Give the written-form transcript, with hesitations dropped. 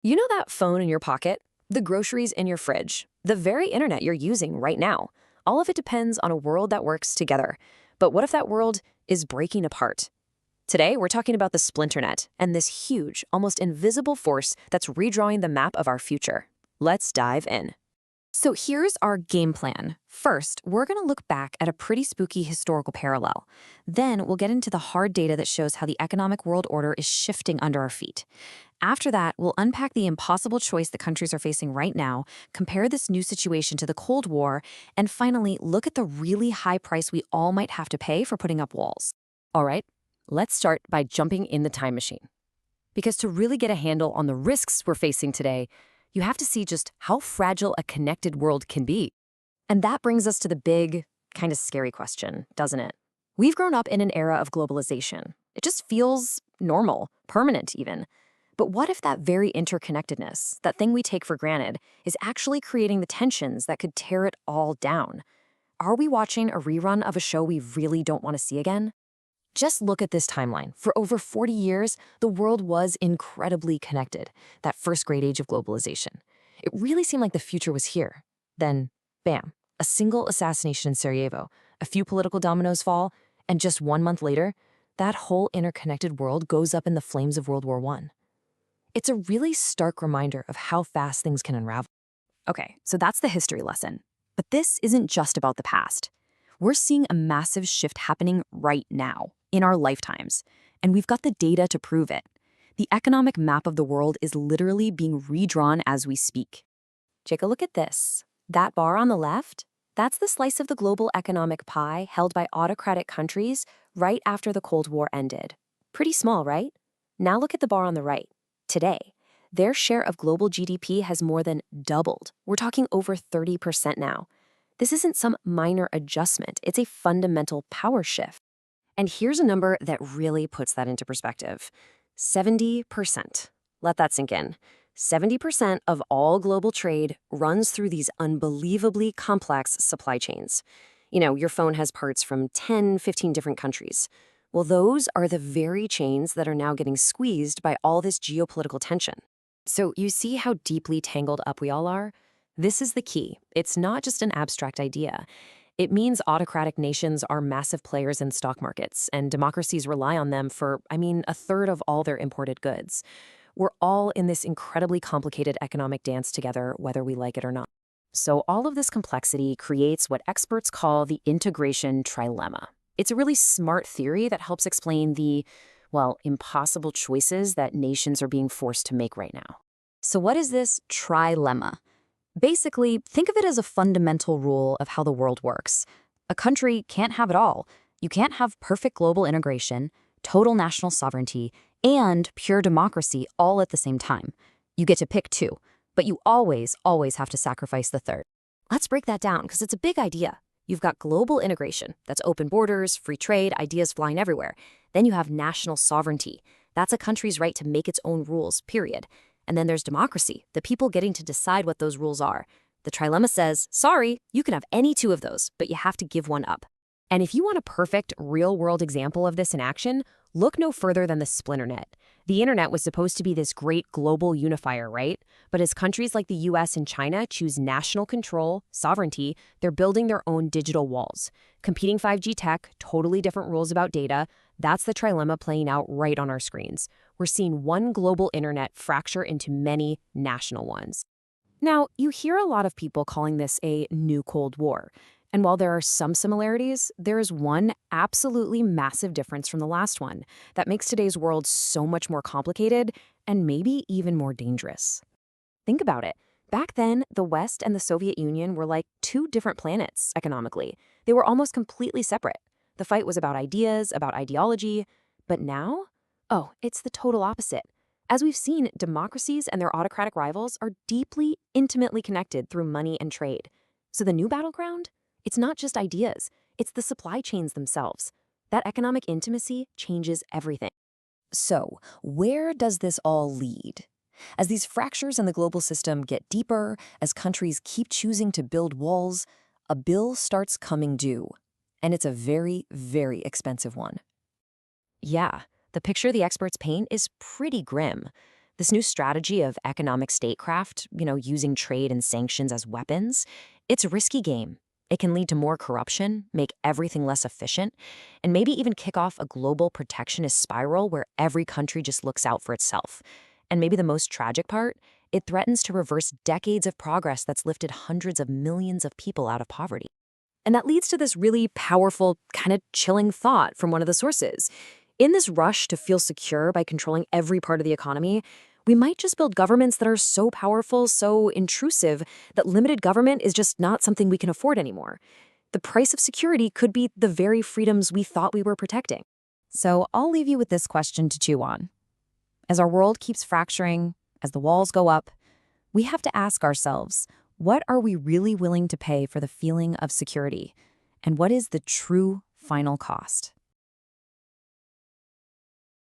You know that phone in your pocket? The groceries in your fridge? The very internet you're using right now? All of it depends on a world that works together. But what if that world is breaking apart? Today, we're talking about the Splinternet and this huge, almost invisible force that's redrawing the map of our future. Let's dive in. So here's our game plan. First, we're going to look back at a pretty spooky historical parallel. Then we'll get into the hard data that shows how the economic world order is shifting under our feet. After that, we'll unpack the impossible choice that countries are facing right now, compare this new situation to the Cold War, and finally, look at the really high price we all might have to pay for putting up walls. All right, let's start by jumping in the time machine. Because to really get a handle on the risks we're facing today, you have to see just how fragile a connected world can be. And that brings us to the big, kind of scary question, doesn't it? We've grown up in an era of globalization. It just feels normal, permanent even. But what if that very interconnectedness, that thing we take for granted, is actually creating the tensions that could tear it all down? Are we watching a rerun of a show we really don't want to see again? Just look at this timeline. For over 40 years, the world was incredibly connected, that first great age of globalization. It really seemed like the future was here. Then, bam, a single assassination in Sarajevo, a few political dominoes fall, and just 1 month later, that whole interconnected world goes up in the flames of World War I. It's a really stark reminder of how fast things can unravel. Okay, so that's the history lesson. But this isn't just about the past. We're seeing a massive shift happening right now, in our lifetimes, and we've got the data to prove it. The economic map of the world is literally being redrawn as we speak. Take a look at this. That bar on the left? That's the slice of the global economic pie held by autocratic countries right after the Cold War ended. Pretty small, right? Now look at the bar on the right. Today, their share of global GDP has more than doubled. We're talking over 30% now. This isn't some minor adjustment. It's a fundamental power shift. And here's a number that really puts that into perspective. 70%. Let that sink in. 70% of all global trade runs through these unbelievably complex supply chains. You know, your phone has parts from 10, 15 different countries. Well, those are the very chains that are now getting squeezed by all this geopolitical tension. So you see how deeply tangled up we all are? This is the key. It's not just an abstract idea. It means autocratic nations are massive players in stock markets, and democracies rely on them for, a third of all their imported goods. We're all in this incredibly complicated economic dance together, whether we like it or not. So all of this complexity creates what experts call the integration trilemma. It's a really smart theory that helps explain the, impossible choices that nations are being forced to make right now. So what is this trilemma? Basically, think of it as a fundamental rule of how the world works. A country can't have it all. You can't have perfect global integration, total national sovereignty, and pure democracy all at the same time. You get to pick two, but you always have to sacrifice the third. Let's break that down because it's a big idea. You've got global integration. That's open borders, free trade, ideas flying everywhere. Then you have national sovereignty. That's a country's right to make its own rules, period. And then there's democracy, the people getting to decide what those rules are. The trilemma says, sorry, you can have any two of those, but you have to give one up. And if you want a perfect, real-world example of this in action, look no further than the Splinternet. The internet was supposed to be this great global unifier, right? But as countries like the US and China choose national control, sovereignty, they're building their own digital walls. Competing 5G tech, totally different rules about data. That's the trilemma playing out right on our screens. We're seeing one global internet fracture into many national ones. Now, you hear a lot of people calling this a new Cold War. And while there are some similarities, there is one absolutely massive difference from the last one that makes today's world so much more complicated and maybe even more dangerous. Think about it. Back then, the West and the Soviet Union were like two different planets economically. They were almost completely separate. The fight was about ideas, about ideology. But now? Oh, it's the total opposite. As we've seen, democracies and their autocratic rivals are deeply, intimately connected through money and trade. So the new battleground? It's not just ideas, it's the supply chains themselves. That economic intimacy changes everything. So, where does this all lead? As these fractures in the global system get deeper, as countries keep choosing to build walls, a bill starts coming due. And it's a very, very expensive one. Yeah, the picture the experts paint is pretty grim. This new strategy of economic statecraft, using trade and sanctions as weapons, it's a risky game. It can lead to more corruption, make everything less efficient, and maybe even kick off a global protectionist spiral where every country just looks out for itself. And maybe the most tragic part, it threatens to reverse decades of progress that's lifted hundreds of millions of people out of poverty. And that leads to this really powerful, kind of chilling thought from one of the sources. In this rush to feel secure by controlling every part of the economy, we might just build governments that are so powerful, so intrusive, that limited government is just not something we can afford anymore. The price of security could be the very freedoms we thought we were protecting. So I'll leave you with this question to chew on. As our world keeps fracturing, as the walls go up, we have to ask ourselves, what are we really willing to pay for the feeling of security? And what is the true final cost?